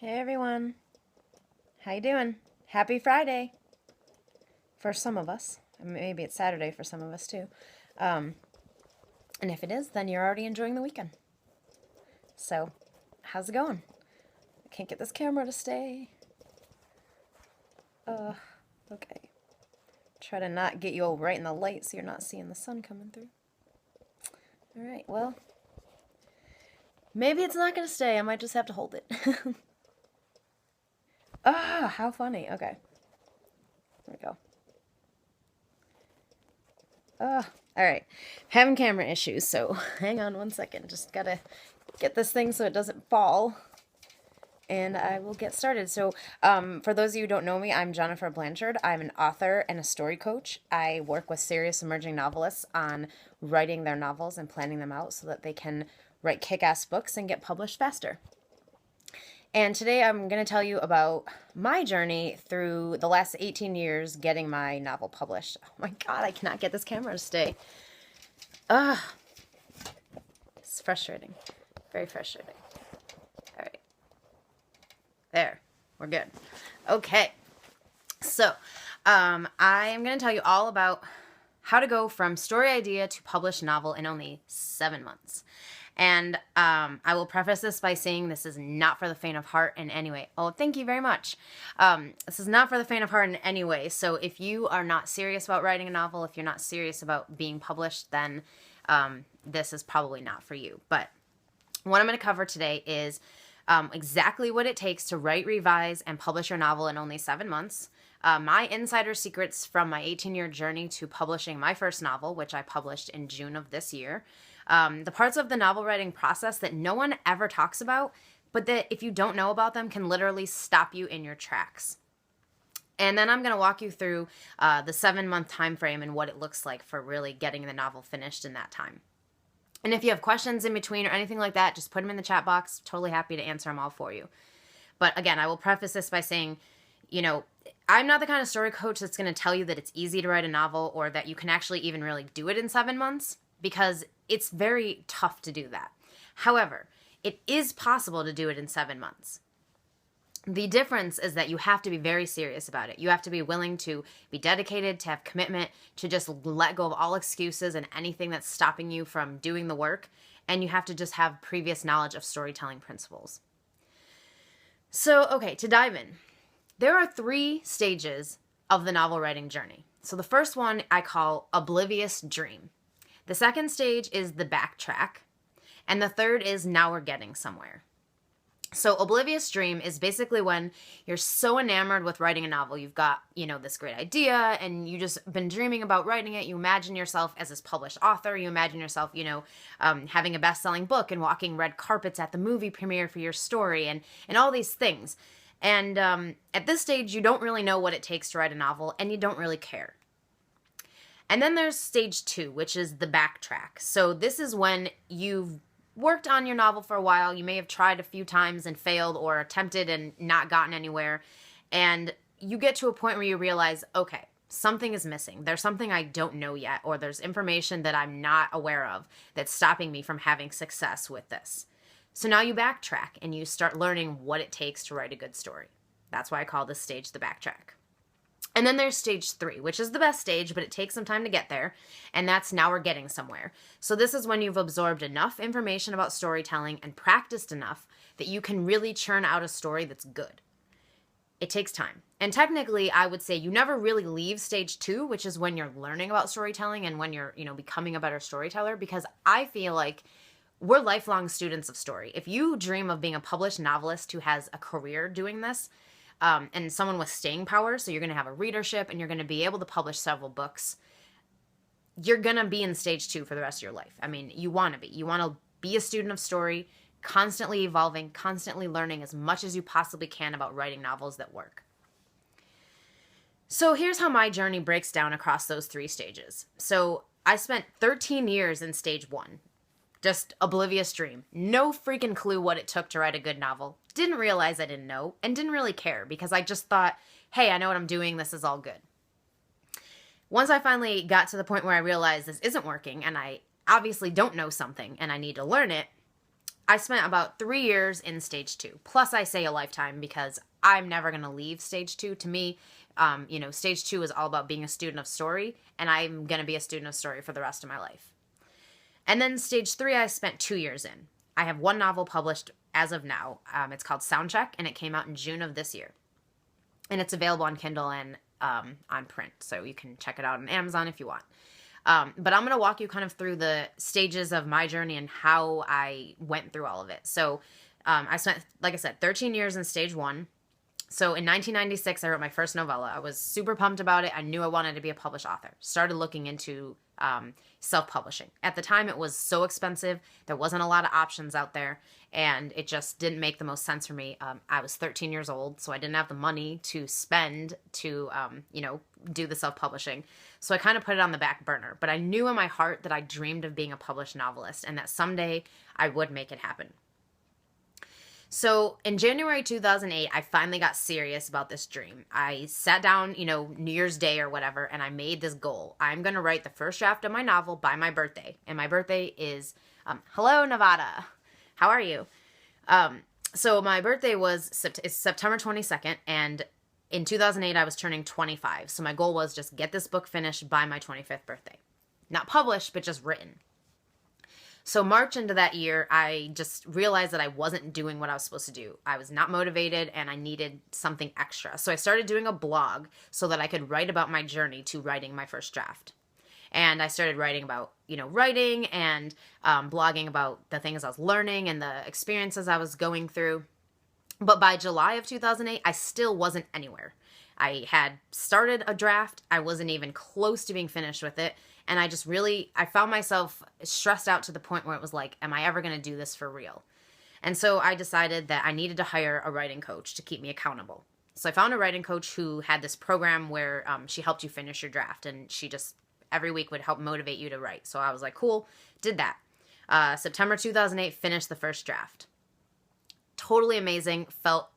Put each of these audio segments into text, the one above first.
Hey everyone, how you doing? Happy Friday for some of us. Maybe it's Saturday for some of us too. Um, and if it is, then you're already enjoying the weekend. So, how's it going? I can't get this camera to stay. Okay. Try to not get you all right in the light so you're not seeing the sun coming through. All right, well, maybe it's not going to stay. I might just have to hold it. How funny. Okay. There we go. All right. Having camera issues, so hang on one second. Just gotta get this thing so it doesn't fall. And I will get started. So, for those of you who don't know me, I'm JenniferBlanchard. I'm an author and a story coach. I work with serious emerging novelists on writing their novels and planning them out so that they can write kick-ass books and get published faster. And today I'm going to tell you about my journey through the last 18 years getting my novel published. Oh my God, I cannot get this camera to stay. It's frustrating. Very frustrating. All right. There. We're good. Okay. So, I am going to tell you all about how to go from story idea to published novel in only 7 months. And I will preface this by saying this is not for the faint of heart in any way. Oh, thank you very much. This is not for the faint of heart in any way. So if you are not serious about writing a novel, if you're not serious about being published, then this is probably not for you. But what I'm going to cover today is exactly what it takes to write, revise, and publish your novel in only 7 months. My insider secrets from my 18-year journey to publishing my first novel, which I published in June of this year. The parts of the novel writing process that no one ever talks about, but that if you don't know about them can literally stop you in your tracks. And then I'm going to walk you through the 7-month time frame and what it looks like for really getting the novel finished in that time. And if you have questions in between or anything like that, just put them in the chat box. Totally happy to answer them all for you. But again, I will preface this by saying, I'm not the kind of story coach that's going to tell you that it's easy to write a novel or that you can actually even really do it in 7 months, because it's very tough to do that. However, it is possible to do it in 7 months. The difference is that you have to be very serious about it. You have to be willing to be dedicated, to have commitment, to just let go of all excuses and anything that's stopping you from doing the work. And you have to just have previous knowledge of storytelling principles. So, okay, to dive in. There are 3 stages of the novel writing journey. So the first one I call oblivious dream. The second stage is the backtrack. And the third is now we're getting somewhere. So oblivious dream is basically when you're so enamored with writing a novel. You've got, this great idea and you just been dreaming about writing it. You imagine yourself as this published author. You imagine yourself, having a best-selling book and walking red carpets at the movie premiere for your story and all these things. And at this stage, you don't really know what it takes to write a novel and you don't really care. And then there's stage 2, which is the backtrack. So this is when you've worked on your novel for a while. You may have tried a few times and failed or attempted and not gotten anywhere. And you get to a point where you realize, okay, something is missing. There's something I don't know yet, or there's information that I'm not aware of that's stopping me from having success with this. So now you backtrack and you start learning what it takes to write a good story. That's why I call this stage the backtrack. And then there's stage 3, which is the best stage, but it takes some time to get there. And that's now we're getting somewhere. So this is when you've absorbed enough information about storytelling and practiced enough that you can really churn out a story that's good. It takes time. And technically, I would say you never really leave stage 2, which is when you're learning about storytelling and when you're, becoming a better storyteller, because I feel like we're lifelong students of story. If you dream of being a published novelist who has a career doing this, and someone with staying power, so you're going to have a readership and you're going to be able to publish several books, you're going to be in stage 2 for the rest of your life. I mean, you want to be. You want to be a student of story, constantly evolving, constantly learning as much as you possibly can about writing novels that work. So here's how my journey breaks down across those 3 stages. So I spent 13 years in stage 1. Just oblivious dream. No freaking clue what it took to write a good novel. Didn't realize I didn't know and didn't really care because I just thought, hey, I know what I'm doing. This is all good. Once I finally got to the point where I realized this isn't working and I obviously don't know something and I need to learn it, I spent about 3 years in stage 2. Plus, I say a lifetime because I'm never going to leave stage 2. To me, stage 2 is all about being a student of story, and I'm going to be a student of story for the rest of my life. And then stage 3, I spent 2 years in. I have one novel published as of now. It's called Soundcheck, and it came out in June of this year. And it's available on Kindle and on print, so you can check it out on Amazon if you want. But I'm going to walk you kind of through the stages of my journey and how I went through all of it. So I spent, like I said, 13 years in stage 1. So in 1996, I wrote my first novella. I was super pumped about it. I knew I wanted to be a published author. Started looking into self-publishing. At the time, it was so expensive. There wasn't a lot of options out there, and it just didn't make the most sense for me. I was 13 years old, so I didn't have the money to spend to, do the self-publishing. So I kind of put it on the back burner. But I knew in my heart that I dreamed of being a published novelist and that someday I would make it happen. So in January 2008, I finally got serious about this dream. I sat down, New Year's Day or whatever, and I made this goal. I'm going to write the first draft of my novel by my birthday. And my birthday is, hello, Nevada. How are you? So my birthday is September 22nd, and in 2008, I was turning 25. So my goal was just get this book finished by my 25th birthday. Not published, but just written. So March into that year, I just realized that I wasn't doing what I was supposed to do. I was not motivated and I needed something extra. So I started doing a blog so that I could write about my journey to writing my first draft. And I started writing about, writing and blogging about the things I was learning and the experiences I was going through. But by July of 2008, I still wasn't anywhere. I had started a draft. I wasn't even close to being finished with it. And I found myself stressed out to the point where it was like, am I ever going to do this for real? And so I decided that I needed to hire a writing coach to keep me accountable. So I found a writing coach who had this program where she helped you finish your draft. And she just every week would help motivate you to write. So I was like, cool, did that. September 2008, finished the first draft. Totally amazing. Felt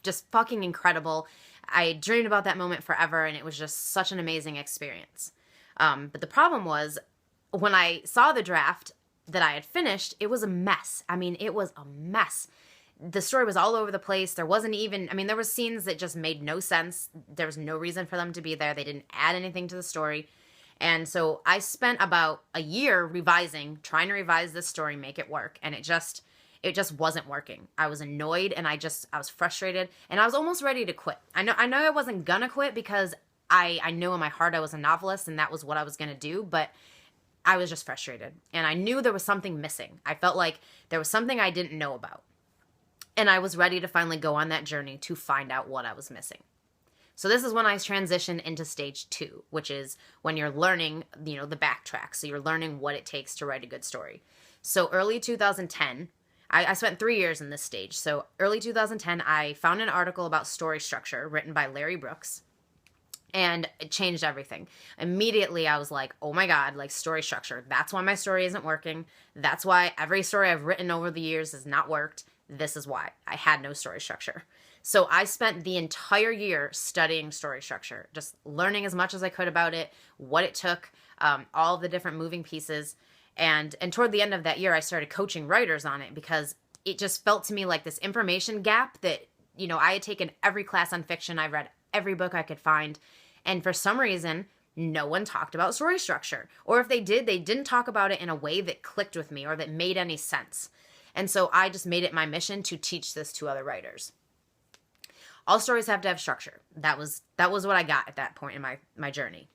just fucking incredible. I dreamed about that moment forever, and it was just such an amazing experience. But the problem was, when I saw the draft that I had finished, it was a mess. It was a mess. The story was all over the place. There wasn't even, there were scenes that just made no sense. There was no reason for them to be there. They didn't add anything to the story. And so I spent about a year trying to revise this story, make it work. And it just wasn't working. I was annoyed and I was frustrated and I was almost ready to quit. I know I wasn't gonna quit because I knew in my heart I was a novelist and that was what I was gonna do, but I was just frustrated and I knew there was something missing. I felt like there was something I didn't know about. And I was ready to finally go on that journey to find out what I was missing. So this is when I transitioned into stage 2, which is when you're learning, the backtrack. So you're learning what it takes to write a good story. So early 2010, I spent 3 years in this stage. So early 2010, I found an article about story structure written by Larry Brooks, and it changed everything. Immediately, I was like, oh my God, story structure. That's why my story isn't working. That's why every story I've written over the years has not worked. This is why. I had no story structure. So I spent the entire year studying story structure, just learning as much as I could about it, what it took, all of the different moving pieces. And toward the end of that year, I started coaching writers on it because it just felt to me like this information gap that, I had taken every class on fiction. I read every book I could find. And for some reason, no one talked about story structure. Or if they did, they didn't talk about it in a way that clicked with me or that made any sense. And so I just made it my mission to teach this to other writers. All stories have to have structure. That was what I got at that point in my journey.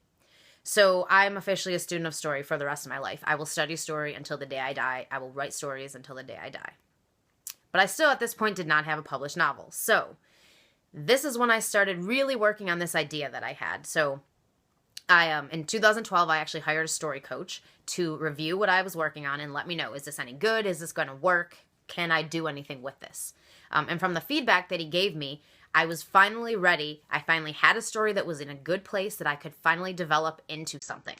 So I'm officially a student of story for the rest of my life. I will study story until the day I die. I will write stories until the day I die. But I still, at this point, did not have a published novel. So this is when I started really working on this idea that I had. So in 2012, I actually hired a story coach to review what I was working on and let me know, is this any good? Is this going to work? Can I do anything with this? And from the feedback that he gave me, I was finally ready. I finally had a story that was in a good place that I could finally develop into something.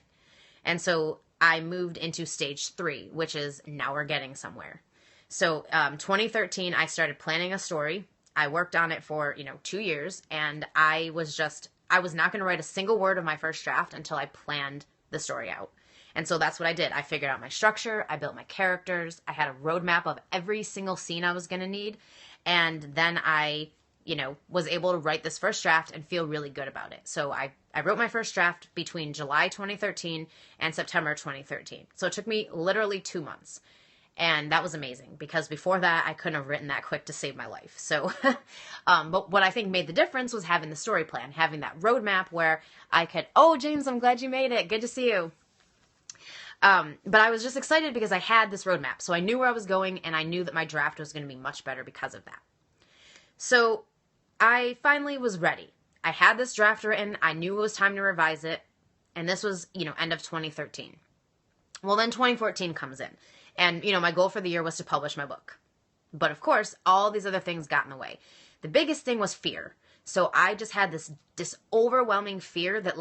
And so I moved into stage 3, which is now we're getting somewhere. So 2013, I started planning a story. I worked on it for, 2 years, and I was not going to write a single word of my first draft until I planned the story out. And so that's what I did. I figured out my structure. I built my characters. I had a roadmap of every single scene I was going to need. And then I, was able to write this first draft and feel really good about it. So I wrote my first draft between July 2013 and September 2013. So it took me literally 2 months. And that was amazing because before that, I couldn't have written that quick to save my life. So, but what I think made the difference was having the story plan, having that roadmap where I could, oh, James, I'm glad you made it. Good to see you. But I was just excited because I had this roadmap. So I knew where I was going and I knew that my draft was going to be much better because of that. So I finally was ready. I had this draft written. I knew it was time to revise it. And this was, end of 2013. Well, then 2014 comes in. And, my goal for the year was to publish my book. But of course, all these other things got in the way. The biggest thing was fear. So I just had this overwhelming fear that,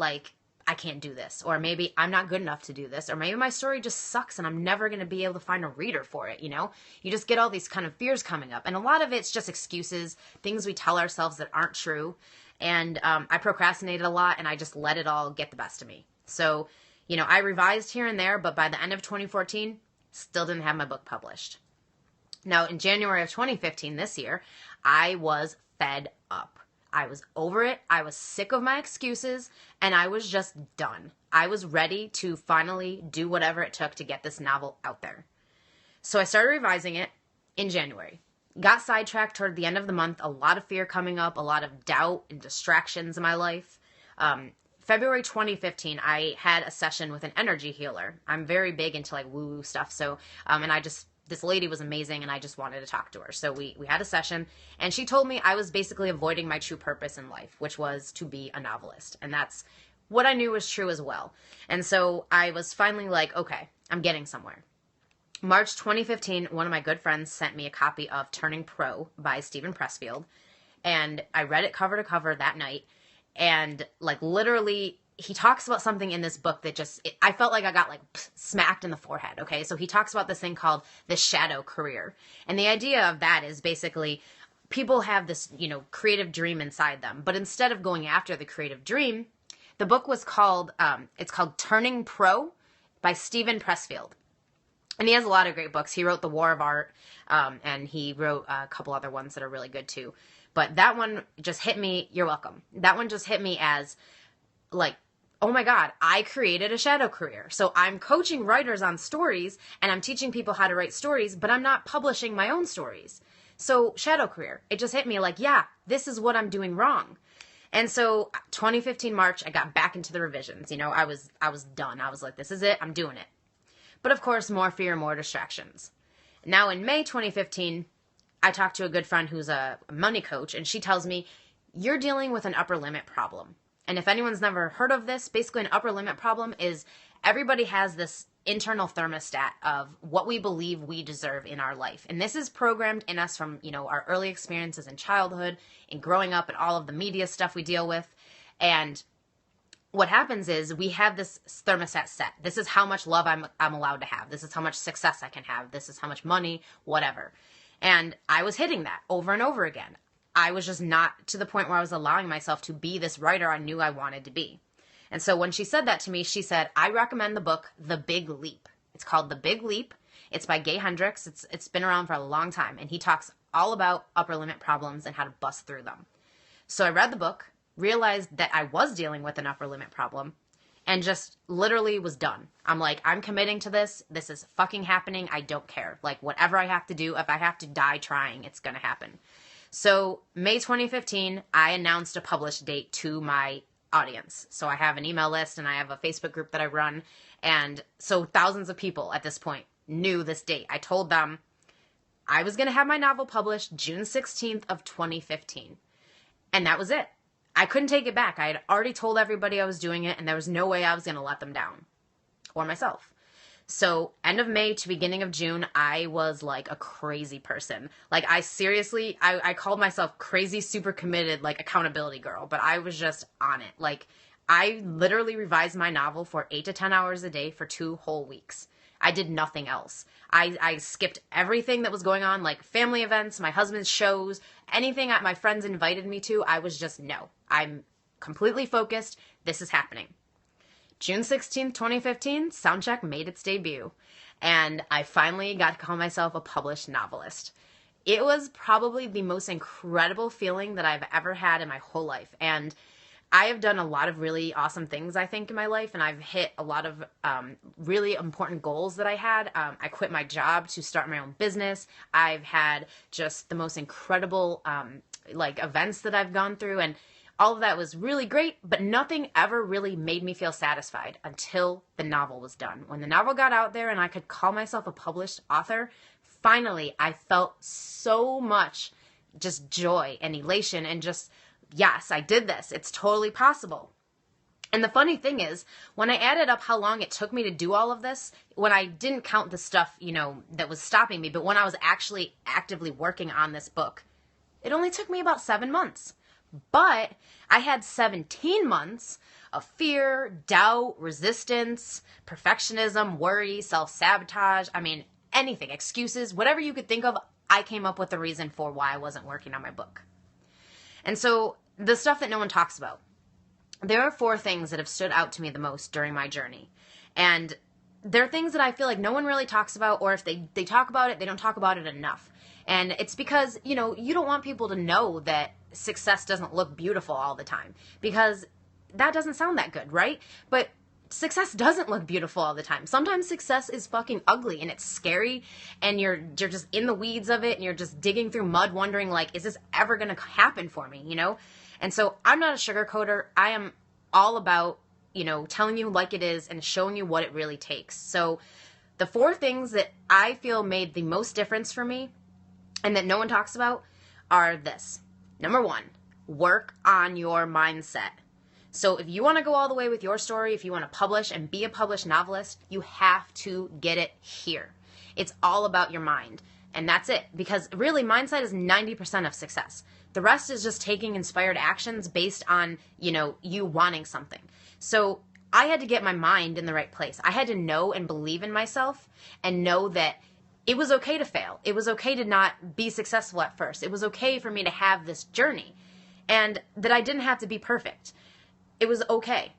I can't do this. Or maybe I'm not good enough to do this. Or maybe my story just sucks and I'm never going to be able to find a reader for it, You just get all these kind of fears coming up. And a lot of it's just excuses, things we tell ourselves that aren't true. And I procrastinated a lot and I just let it all get the best of me. So, I revised here and there, but by the end of 2014, still didn't have my book published. Now, in January of 2015, this year, I was fed up. I was over it. I was sick of my excuses, and I was just done. I was ready to finally do whatever it took to get this novel out there. So I started revising it in January. Got sidetracked toward the end of the month, a lot of fear coming up, a lot of doubt and distractions in my life. February 2015, I had a session with an energy healer. I'm very big into woo-woo stuff. So, and this lady was amazing and I just wanted to talk to her. So we had a session and she told me I was basically avoiding my true purpose in life, which was to be a novelist. And that's what I knew was true as well. And so I was finally okay, I'm getting somewhere. March 2015, one of my good friends sent me a copy of Turning Pro by Steven Pressfield. And I read it cover to cover that night. And literally, he talks about something in this book that I felt like I got smacked in the forehead. Okay. So he talks about this thing called the shadow career. And the idea of that is basically people have this, creative dream inside them. But instead of going after the creative dream, the book was called, it's called Turning Pro by Steven Pressfield. And he has a lot of great books. He wrote The War of Art. And he wrote a couple other ones that are really good too. But that one just hit me. You're welcome. That one just hit me as oh my God, I created a shadow career. So I'm coaching writers on stories and I'm teaching people how to write stories, but I'm not publishing my own stories. So shadow career, it just hit me yeah, this is what I'm doing wrong. And so 2015 March, I got back into the revisions. I was done. I was this is it. I'm doing it. But of course, more fear, more distractions. Now in May 2015, I talked to a good friend who's a money coach, and she tells me, you're dealing with an upper limit problem. And if anyone's never heard of this, basically an upper limit problem is everybody has this internal thermostat of what we believe we deserve in our life. And this is programmed in us from, our early experiences in childhood and growing up and all of the media stuff we deal with. And what happens is we have this thermostat set. This is how much love I'm allowed to have. This is how much success I can have. This is how much money, whatever. And I was hitting that over and over again. I was just not to the point where I was allowing myself to be this writer I knew I wanted to be. And so when she said that to me, she said, I recommend the book, The Big Leap. It's called The Big Leap. It's by Gay Hendricks. It's been around for a long time. And he talks all about upper limit problems and how to bust through them. So I read the book, realized that I was dealing with an upper limit problem, and just literally was done. I'm I'm committing to this. This is fucking happening. I don't care. Whatever I have to do, if I have to die trying, it's going to happen. So May 2015, I announced a publish date to my audience. So I have an email list and I have a Facebook group that I run. And so thousands of people at this point knew this date. I told them I was going to have my novel published June 16th of 2015. And that was it. I couldn't take it back. I had already told everybody I was doing it, and there was no way I was going to let them down or myself. So end of May to beginning of June, I was a crazy person. I seriously, I called myself crazy, super committed, accountability girl, but I was just on it. I literally revised my novel for 8 to 10 hours a day for 2 whole weeks. I did nothing else. I skipped everything that was going on, family events, my husband's shows, anything my friends invited me to. I was just, no, I'm completely focused. This is happening. June 16th, 2015, Soundcheck made its debut, and I finally got to call myself a published novelist. It was probably the most incredible feeling that I've ever had in my whole life, and I have done a lot of really awesome things, I think, in my life, and I've hit a lot of really important goals that I had. I quit my job to start my own business. I've had just the most incredible events that I've gone through, and all of that was really great, but nothing ever really made me feel satisfied until the novel was done. When the novel got out there and I could call myself a published author, finally I felt so much just joy and elation and just, yes, I did this. It's totally possible. And the funny thing is, when I added up how long it took me to do all of this, when I didn't count the stuff, that was stopping me, but when I was actually actively working on this book, it only took me about 7 months. But I had 17 months of fear, doubt, resistance, perfectionism, worry, self-sabotage. Anything, excuses, whatever you could think of, I came up with a reason for why I wasn't working on my book. And so the stuff that no one talks about. There are 4 things that have stood out to me the most during my journey. And they're things that I feel like no one really talks about, or if they talk about it, they don't talk about it enough. And it's because, you don't want people to know that success doesn't look beautiful all the time, because that doesn't sound that good, right? But success doesn't look beautiful all the time. Sometimes success is fucking ugly and it's scary, and you're just in the weeds of it, and you're just digging through mud wondering, is this ever going to happen for me, And so I'm not a sugarcoater. I am all about, telling you like it is and showing you what it really takes. So the 4 things that I feel made the most difference for me and that no one talks about are this. Number 1, work on your mindset. So if you want to go all the way with your story, if you want to publish and be a published novelist, you have to get it here. It's all about your mind. And that's it. Because really, mindset is 90% of success. The rest is just taking inspired actions based on, you wanting something. So I had to get my mind in the right place. I had to know and believe in myself and know that it was okay to fail. It was okay to not be successful at first. It was okay for me to have this journey, and that I didn't have to be perfect. It was okay.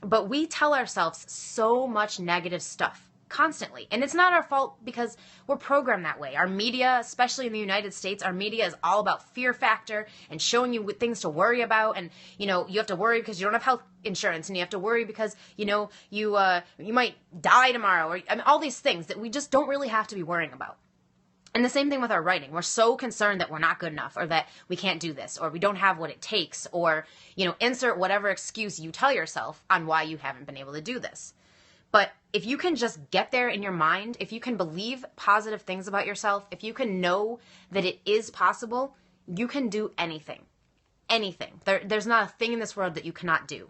But we tell ourselves so much negative stuff constantly. And it's not our fault, because we're programmed that way. Our media, especially in the United States, our media is all about fear factor and showing you things to worry about. And, you have to worry because you don't have health insurance, and you have to worry because, you might die tomorrow, or all these things that we just don't really have to be worrying about. And the same thing with our writing. We're so concerned that we're not good enough, or that we can't do this, or we don't have what it takes, or, insert whatever excuse you tell yourself on why you haven't been able to do this. But if you can just get there in your mind, if you can believe positive things about yourself, if you can know that it is possible, you can do anything. Anything. There's not a thing in this world that you cannot do.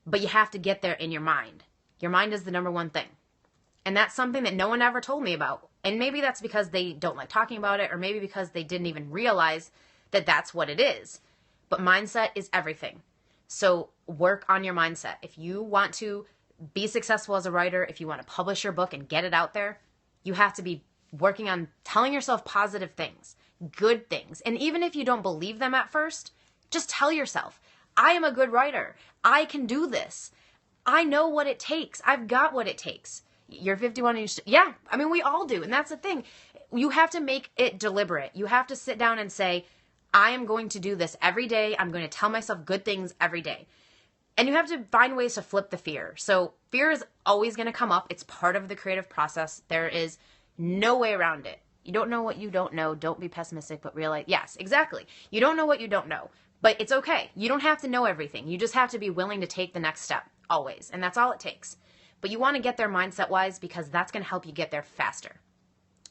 But you have to get there in your mind. Your mind is the number 1 thing. And that's something that no one ever told me about. And maybe that's because they don't like talking about it, or maybe because they didn't even realize that that's what it is. But mindset is everything. So work on your mindset. If you want to be successful as a writer, if you want to publish your book and get it out there, you have to be working on telling yourself positive things, good things. And even if you don't believe them at first, just tell yourself, I am a good writer. I can do this. I know what it takes. I've got what it takes. You're 51 and yeah, we all do. And that's the thing. You have to make it deliberate. You have to sit down and say, I am going to do this every day. I'm going to tell myself good things every day. And you have to find ways to flip the fear. So fear is always going to come up. It's part of the creative process. There is no way around it. You don't know what you don't know. Don't be pessimistic, but realize, yes, exactly. You don't know what you don't know, but it's okay. You don't have to know everything. You just have to be willing to take the next step, always. And that's all it takes. But you want to get there mindset-wise, because that's going to help you get there faster.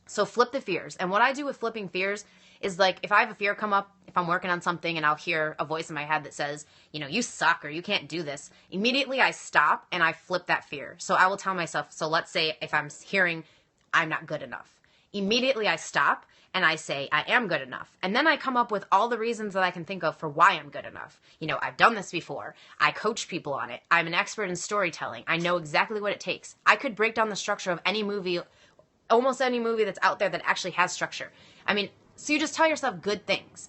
So flip the fears. And what I do with flipping fears is, if I have a fear come up, if I'm working on something and I'll hear a voice in my head that says, you suck, or you can't do this, immediately I stop and I flip that fear. So I will tell myself, so let's say if I'm hearing I'm not good enough, immediately I stop and I say I am good enough. And then I come up with all the reasons that I can think of for why I'm good enough. I've done this before. I coach people on it. I'm an expert in storytelling. I know exactly what it takes. I could break down the structure of any movie, almost any movie that's out there that actually has structure. So you just tell yourself good things.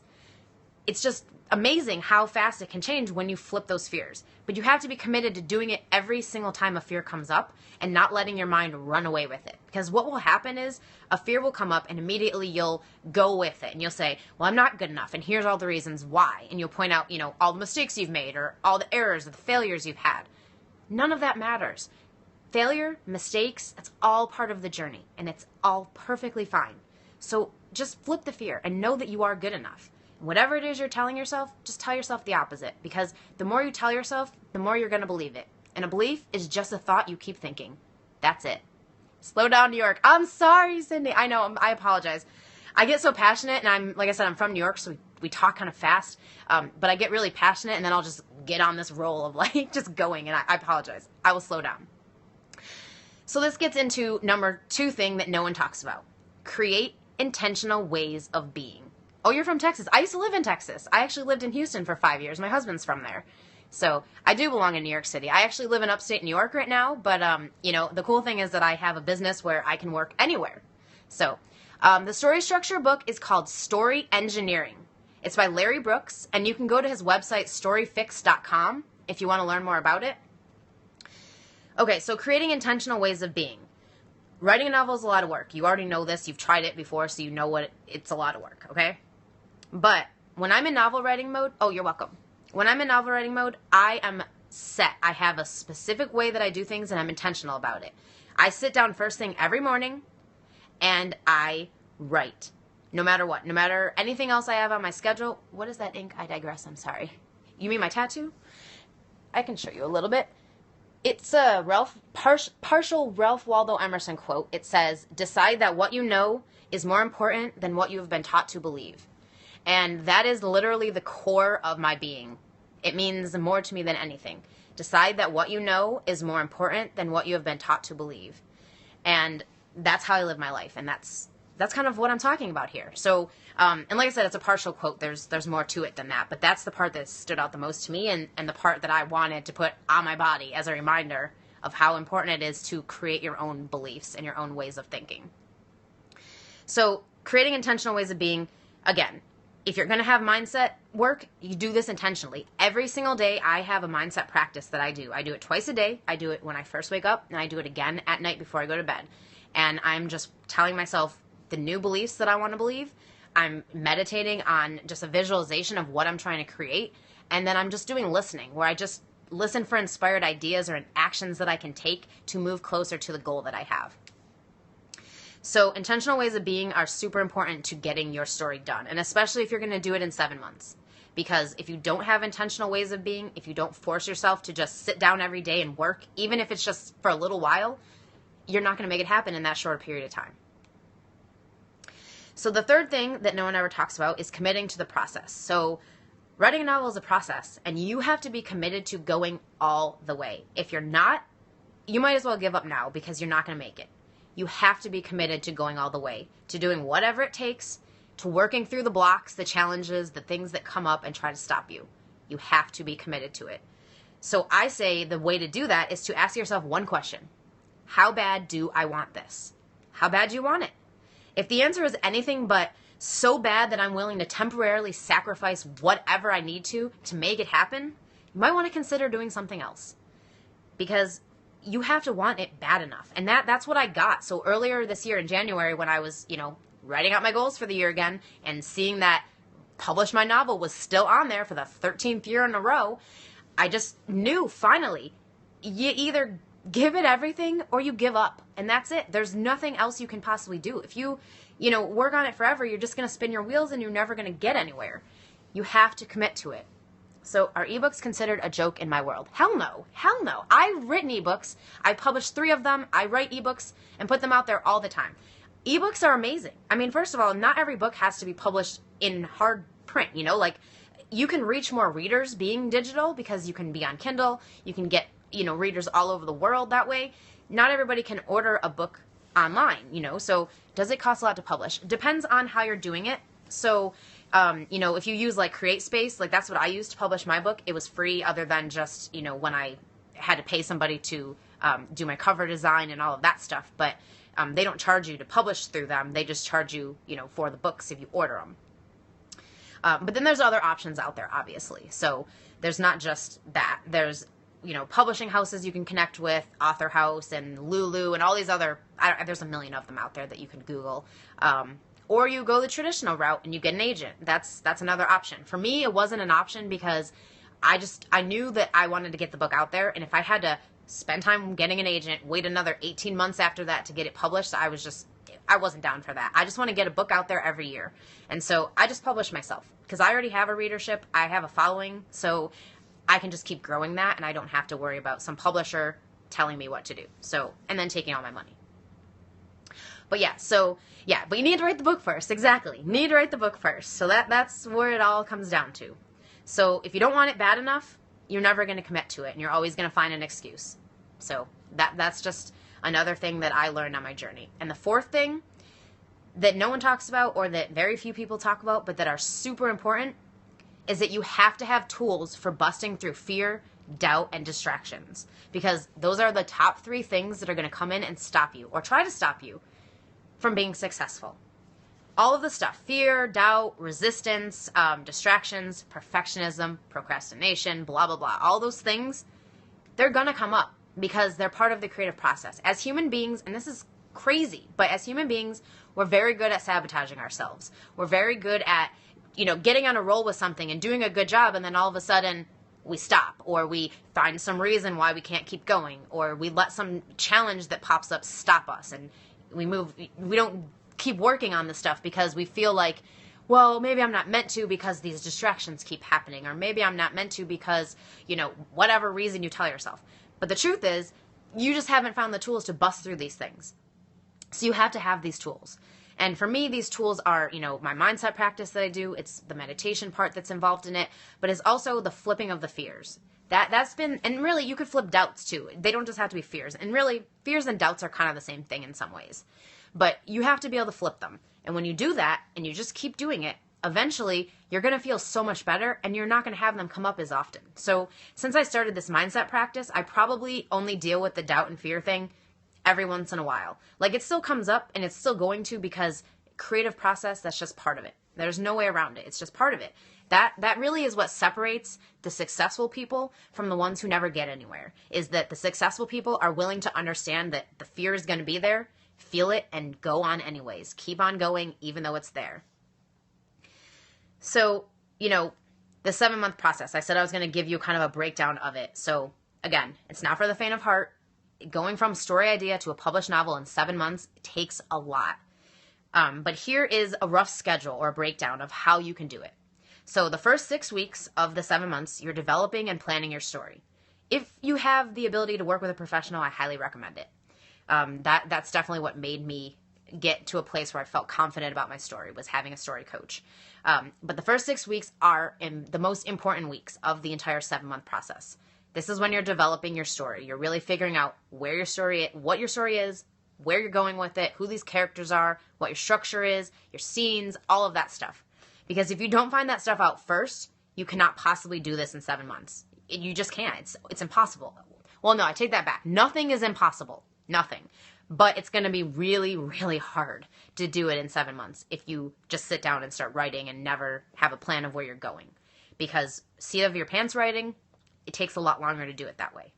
It's just amazing how fast it can change when you flip those fears. But you have to be committed to doing it every single time a fear comes up and not letting your mind run away with it. Because what will happen is a fear will come up and immediately you'll go with it and you'll say, well, I'm not good enough and here's all the reasons why. And you'll point out, all the mistakes you've made or all the errors or the failures you've had. None of that matters. Failure, mistakes, that's all part of the journey and it's all perfectly fine. So just flip the fear and know that you are good enough. Whatever it is you're telling yourself, just tell yourself the opposite, because the more you tell yourself, the more you're going to believe it. And a belief is just a thought you keep thinking. That's it. Slow down, New York. I'm sorry, Cindy. I know. I apologize. I get so passionate, and like I said, I'm from New York, so we talk kind of fast. But I get really passionate, and then I'll just get on this roll of just going, and I apologize. I will slow down. So this gets into number 2 thing that no one talks about. Create intentional ways of being. Oh, you're from Texas. I used to live in Texas. I actually lived in Houston for 5 years. My husband's from there. So I do belong in New York City. I actually live in upstate New York right now. But, the cool thing is that I have a business where I can work anywhere. So the story structure book is called Story Engineering. It's by Larry Brooks. And you can go to his website, storyfix.com, if you want to learn more about it. Okay, so creating intentional ways of being. Writing a novel is a lot of work. You already know this. You've tried it before, so you know it's a lot of work, okay? But when I'm in novel writing mode, oh, you're welcome. When I'm in novel writing mode, I am set. I have a specific way that I do things, and I'm intentional about it. I sit down first thing every morning, and I write. No matter what. No matter anything else I have on my schedule. What is that ink? I digress. I'm sorry. You mean my tattoo? I can show you a little bit. It's a partial Ralph Waldo Emerson quote. It says, "Decide that what you know is more important than what you have been taught to believe." And that is literally the core of my being. It means more to me than anything. Decide that what you know is more important than what you have been taught to believe. And that's how I live my life. And that's kind of what I'm talking about here. So, and like I said, it's a partial quote. There's more to it than that. But that's the part that stood out the most to me and the part that I wanted to put on my body as a reminder of how important it is to create your own beliefs and your own ways of thinking. So creating intentional ways of being, again, if you're going to have mindset work, you do this intentionally. Every single day I have a mindset practice that I do. I do it twice a day. I do it when I first wake up, and I do it again at night before I go to bed. And I'm just telling myself the new beliefs that I want to believe. I'm meditating on just a visualization of what I'm trying to create. And then I'm just doing listening, where I just listen for inspired ideas or actions that I can take to move closer to the goal that I have. So intentional ways of being are super important to getting your story done. And especially if you're going to do it in 7 months. Because if you don't have intentional ways of being, if you don't force yourself to just sit down every day and work, even if it's just for a little while, you're not going to make it happen in that short period of time. So the third thing that no one ever talks about is committing to the process. So writing a novel is a process, and you have to be committed to going all the way. If you're not, you might as well give up now, because you're not going to make it. You have to be committed to going all the way, to doing whatever it takes, to working through the blocks, the challenges, the things that come up and try to stop you. You have to be committed to it. So I say the way to do that is to ask yourself one question. How bad do I want this? How bad do you want it? If the answer is anything but so bad that I'm willing to temporarily sacrifice whatever I need to make it happen, you might want to consider doing something else. Because you have to want it bad enough. And that's what I got. So earlier this year in January, when I was, writing out my goals for the year again and seeing that Publish My Novel was still on there for the 13th year in a row, I just knew finally, you either give it everything or you give up. And that's it. There's nothing else you can possibly do. If you work on it forever, you're just going to spin your wheels and you're never going to get anywhere. You have to commit to it. So are ebooks considered a joke in my world? Hell no. Hell no. I've written ebooks. I published 3 of them. I write ebooks and put them out there all the time. Ebooks are amazing. I mean, first of all, not every book has to be published in hard print, you can reach more readers being digital because you can be on Kindle. You can get, readers all over the world that way. Not everybody can order a book online, so does it cost a lot to publish? Depends on how you're doing it. So, if you use CreateSpace, that's what I used to publish my book. It was free other than just, when I had to pay somebody to do my cover design and all of that stuff. But they don't charge you to publish through them. They just charge you, for the books if you order them. But then there's other options out there, obviously. So there's not just that. There's, publishing houses you can connect with, Author House and Lulu and all these other, there's a million of them out there that you can Google. Or you go the traditional route and you get an agent. That's another option. For me, it wasn't an option because I knew that I wanted to get the book out there. And if I had to spend time getting an agent, wait another 18 months after that to get it published, I wasn't down for that. I just want to get a book out there every year. And so I just publish myself because I already have a readership. I have a following. So I can just keep growing that and I don't have to worry about some publisher telling me what to do. So, and then taking all my money. But but you need to write the book first. Exactly. You need to write the book first. So that's where it all comes down to. So if you don't want it bad enough, you're never going to commit to it and you're always going to find an excuse. So that's just another thing that I learned on my journey. And the fourth thing that no one talks about or that very few people talk about but that are super important is that you have to have tools for busting through fear, doubt, and distractions. Because those are the top 3 things that are going to come in and stop you or try to stop you from being successful. All of the stuff, fear, doubt, resistance, distractions, perfectionism, procrastination, blah, blah, blah, all those things, they're going to come up because they're part of the creative process. As human beings, and this is crazy, but as human beings, we're very good at sabotaging ourselves. We're very good at, getting on a roll with something and doing a good job, and then all of a sudden we stop, or we find some reason why we can't keep going, or we let some challenge that pops up stop us, and we don't keep working on this stuff because we feel like, well, maybe I'm not meant to because these distractions keep happening, or maybe I'm not meant to because, whatever reason you tell yourself. But the truth is, you just haven't found the tools to bust through these things. So you have to have these tools. And for me, these tools are, my mindset practice that I do. It's the meditation part that's involved in it, but it's also the flipping of the fears. That's been, and really you could flip doubts too. They don't just have to be fears. And really, fears and doubts are kind of the same thing in some ways. But you have to be able to flip them. And when you do that and you just keep doing it, eventually you're going to feel so much better and you're not going to have them come up as often. So since I started this mindset practice, I probably only deal with the doubt and fear thing every once in a while. Like, it still comes up and it's still going to, because creative process, that's just part of it. There's no way around it. It's just part of it. That really is what separates the successful people from the ones who never get anywhere, is that the successful people are willing to understand that the fear is going to be there, feel it, and go on anyways. Keep on going even though it's there. So, the 7-month process, I said I was going to give you kind of a breakdown of it. So again, it's not for the faint of heart. Going from story idea to a published novel in 7 months takes a lot. But here is a rough schedule or a breakdown of how you can do it. So the first 6 weeks of the 7 months, you're developing and planning your story. If you have the ability to work with a professional, I highly recommend it. That's definitely what made me get to a place where I felt confident about my story, was having a story coach. But the first 6 weeks are the most important weeks of the entire 7-month process. This is when you're developing your story. You're really figuring out what your story is, where you're going with it, who these characters are, what your structure is, your scenes, all of that stuff. Because if you don't find that stuff out first, you cannot possibly do this in 7 months. You just can't. It's impossible. Well, no, I take that back. Nothing is impossible. Nothing. But it's going to be really, really hard to do it in 7 months if you just sit down and start writing and never have a plan of where you're going. Because seat of your pants writing, it takes a lot longer to do it that way.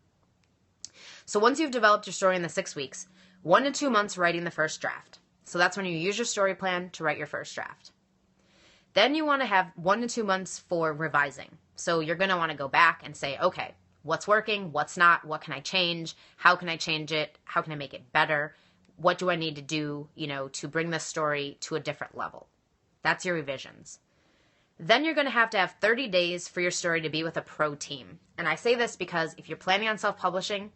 So once you've developed your story in the 6 weeks, 1 to 2 months writing the first draft. So that's when you use your story plan to write your first draft. Then you want to have 1 to 2 months for revising. So you're going to want to go back and say, okay, what's working, what's not, what can I change, how can I change it, how can I make it better, what do I need to do, to bring this story to a different level. That's your revisions. Then you're going to have 30 days for your story to be with a pro team. And I say this because if you're planning on self-publishing,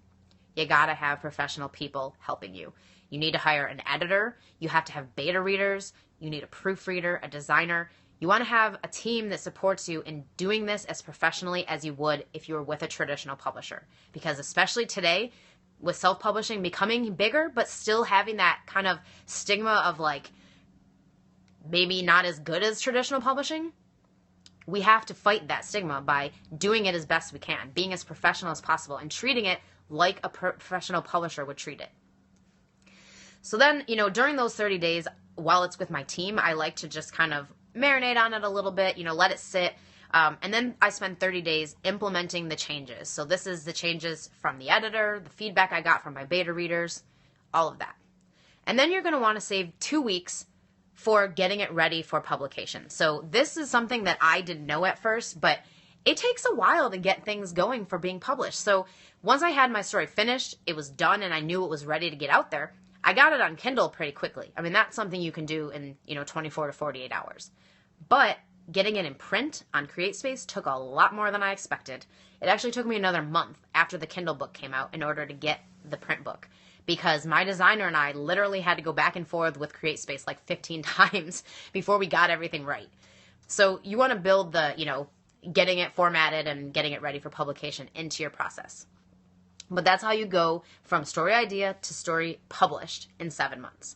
you got to have professional people helping you. You need to hire an editor. You have to have beta readers. You need a proofreader, a designer. You want to have a team that supports you in doing this as professionally as you would if you were with a traditional publisher. Because especially today, with self-publishing becoming bigger, but still having that kind of stigma of like maybe not as good as traditional publishing, we have to fight that stigma by doing it as best we can, being as professional as possible, and treating it like a professional publisher would treat it. So then, during those 30 days, while it's with my team, I like to just kind of marinate on it a little bit, let it sit. And then I spend 30 days implementing the changes. So this is the changes from the editor, the feedback I got from my beta readers, all of that. And then you're going to want to save 2 weeks for getting it ready for publication. So this is something that I didn't know at first, but it takes a while to get things going for being published. So once I had my story finished, it was done, and I knew it was ready to get out there, I got it on Kindle pretty quickly. I mean, that's something you can do in, 24 to 48 hours. But getting it in print on CreateSpace took a lot more than I expected. It actually took me another month after the Kindle book came out in order to get the print book, because my designer and I literally had to go back and forth with CreateSpace like 15 times before we got everything right. So you want to build the, getting it formatted and getting it ready for publication into your process. But that's how you go from story idea to story published in 7 months.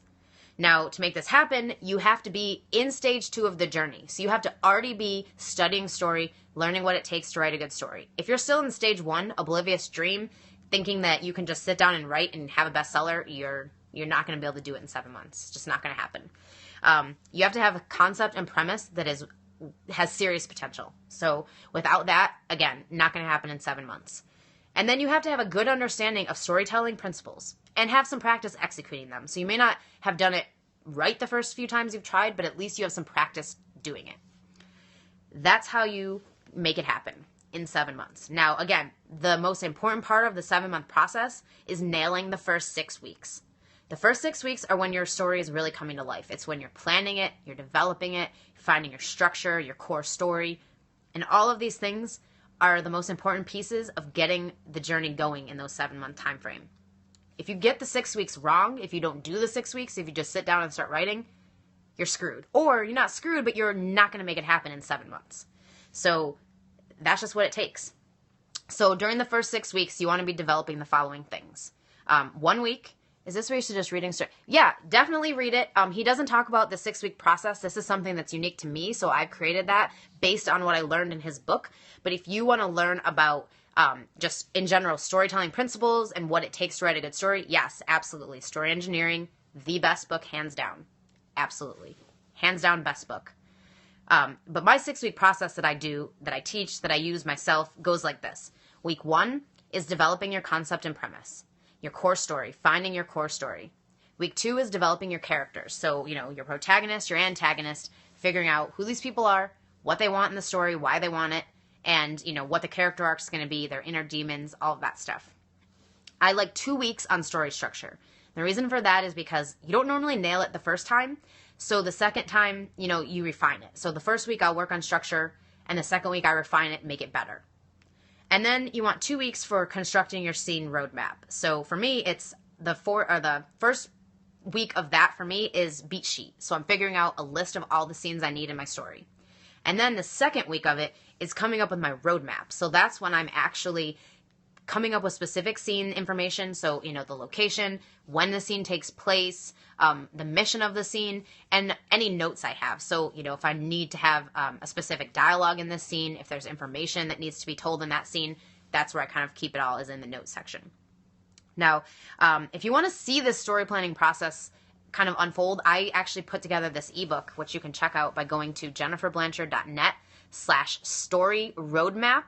Now, to make this happen, you have to be in stage 2 of the journey. So you have to already be studying story, learning what it takes to write a good story. If you're still in stage 1, oblivious dream, thinking that you can just sit down and write and have a bestseller, you're not going to be able to do it in 7 months. It's just not going to happen. You have to have a concept and premise that has serious potential. So without that, again, not going to happen in 7 months. And then you have to have a good understanding of storytelling principles and have some practice executing them. So you may not have done it right the first few times you've tried, but at least you have some practice doing it. That's how you make it happen in 7 months. Now, again, the most important part of the 7-month process is nailing the first 6 weeks. The first 6 weeks are when your story is really coming to life. It's when you're planning it, you're developing it, finding your structure, your core story, and all of these things are the most important pieces of getting the journey going in those 7-month time frame. If you get the 6 weeks wrong, if you don't do the 6 weeks, if you just sit down and start writing, you're screwed. Or you're not screwed, but you're not going to make it happen in 7 months. So that's just what it takes. So during the first 6 weeks, you want to be developing the following things. 1 week. Is this where you suggest reading story? Yeah, definitely read it. He doesn't talk about the 6-week process. This is something that's unique to me, so I've created that based on what I learned in his book. But if you want to learn about just in general storytelling principles and what it takes to write a good story, yes, absolutely. Story Engineering, the best book, hands down. Absolutely. Hands down, best book. But my 6-week process that I do, that I teach, that I use myself, goes like this. Week 1 is developing your concept and premise. Your core story, finding your core story. Week 2 is developing your characters. So, your protagonist, your antagonist, figuring out who these people are, what they want in the story, why they want it, and, what the character arc is going to be, their inner demons, all of that stuff. I like 2 weeks on story structure. The reason for that is because you don't normally nail it the first time. So the second time, you refine it. So the first week I'll work on structure, and the second week I refine it and make it better. And then you want 2 weeks for constructing your scene roadmap. So for me, it's the first week of that for me is beat sheet. So I'm figuring out a list of all the scenes I need in my story. And then the second week of it is coming up with my roadmap. So that's when I'm actually coming up with specific scene information. So, the location, when the scene takes place, the mission of the scene, and any notes I have. So, if I need to have a specific dialogue in this scene, if there's information that needs to be told in that scene, that's where I kind of keep it all, is in the notes section. Now, if you want to see this story planning process kind of unfold, I actually put together this ebook, which you can check out by going to JenniferBlanchard.net/story roadmap.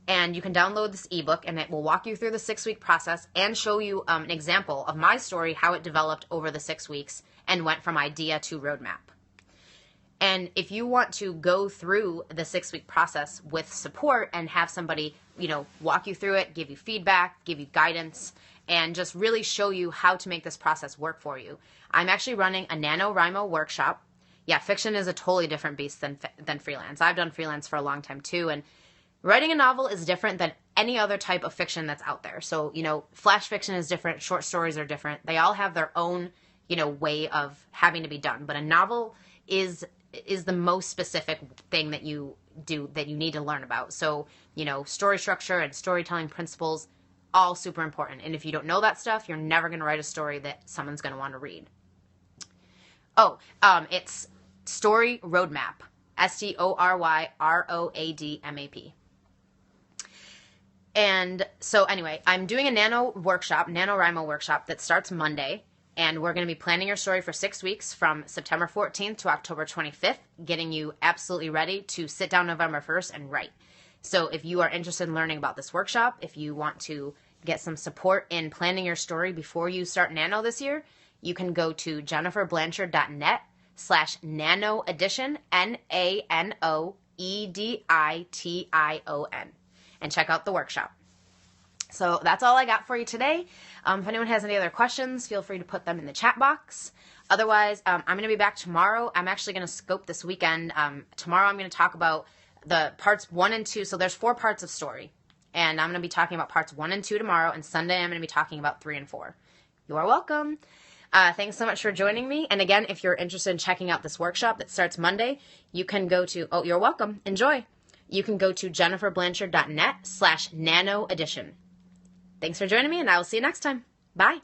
And you can download this ebook, and it will walk you through the 6-week process and show you an example of my story, how it developed over the 6 weeks and went from idea to roadmap. And if you want to go through the 6-week process with support and have somebody, walk you through it, give you feedback, give you guidance, and just really show you how to make this process work for you, I'm actually running a NaNoWriMo workshop. Yeah, fiction is a totally different beast than freelance. I've done freelance for a long time too, and writing a novel is different than any other type of fiction that's out there. So, flash fiction is different. Short stories are different. They all have their own, way of having to be done. But a novel is the most specific thing that you do, that you need to learn about. So, story structure and storytelling principles, all super important. And if you don't know that stuff, you're never going to write a story that someone's going to want to read. It's Story Roadmap. STORYROADMAP. And so anyway, I'm doing a NaNoWriMo workshop that starts Monday, And we're going to be planning your story for 6 weeks from September 14th to October 25th, getting you absolutely ready to sit down November 1st and write. So if you are interested in learning about this workshop, if you want to get some support in planning your story before you start Nano this year, you can go to JenniferBlanchard.net/Nano Edition, NanoEdition, and check out the workshop. So that's all I got for you today. If anyone has any other questions, feel free to put them in the chat box. Otherwise, I'm going to be back tomorrow. I'm actually going to scope this weekend. Tomorrow I'm going to talk about the parts 1 and 2. So there's 4 parts of story. And I'm going to be talking about parts 1 and 2 tomorrow. And Sunday I'm going to be talking about 3 and 4. You are welcome. Thanks so much for joining me. And again, if you're interested in checking out this workshop that starts Monday, you can go to, oh, you're welcome. Enjoy. You can go to JenniferBlanchard.net/Nano Edition. Thanks for joining me, and I will see you next time. Bye.